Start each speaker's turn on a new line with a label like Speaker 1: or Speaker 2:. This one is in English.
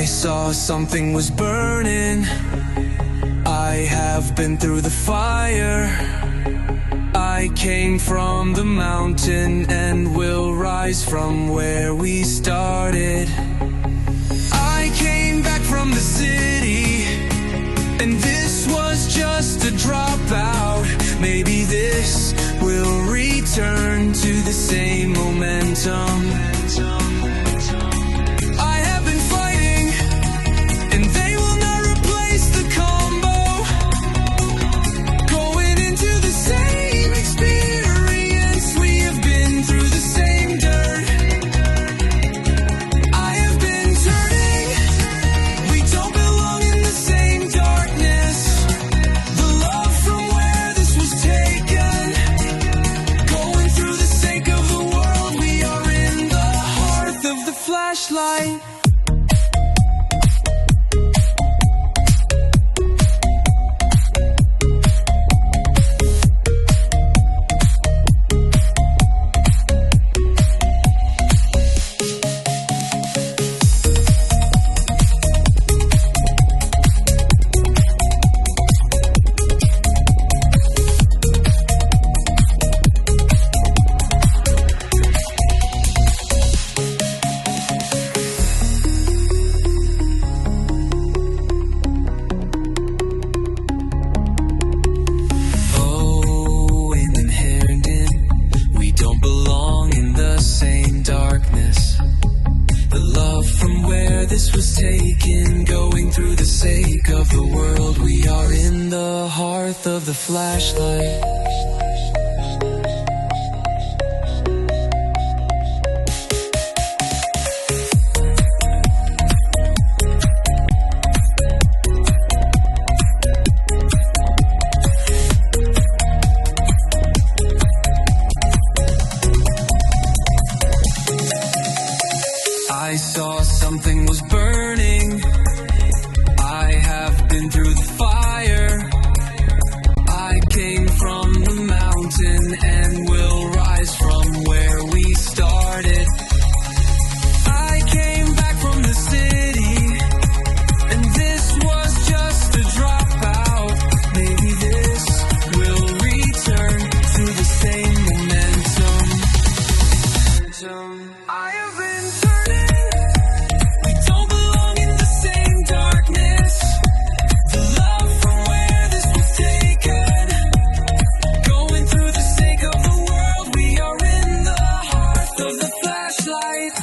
Speaker 1: I saw something was burning. I have been through the fire. I came from the mountain and will rise from where we started. I came back from the city, and this was just a dropout. Maybe this will return to the same momentum. I have been fighting, and they will not replace the combo. Going into the same experience, we have been through the same dirt. I have been turning, we don't belong in the same darkness. The love from where this was taken, going through the sake of the world, we are in the heart of the flashlight. Of the flashlight. I saw something was burning. I have been through the fire. I came from the mountain and will rise from where we started. I came back from the city, and this was just a dropout. Maybe this will return to the same momentum. I have been turning, we don't belong in the same darkness. The love from where this was taken, going through the sake of the world, we are in the heart of the flashlight.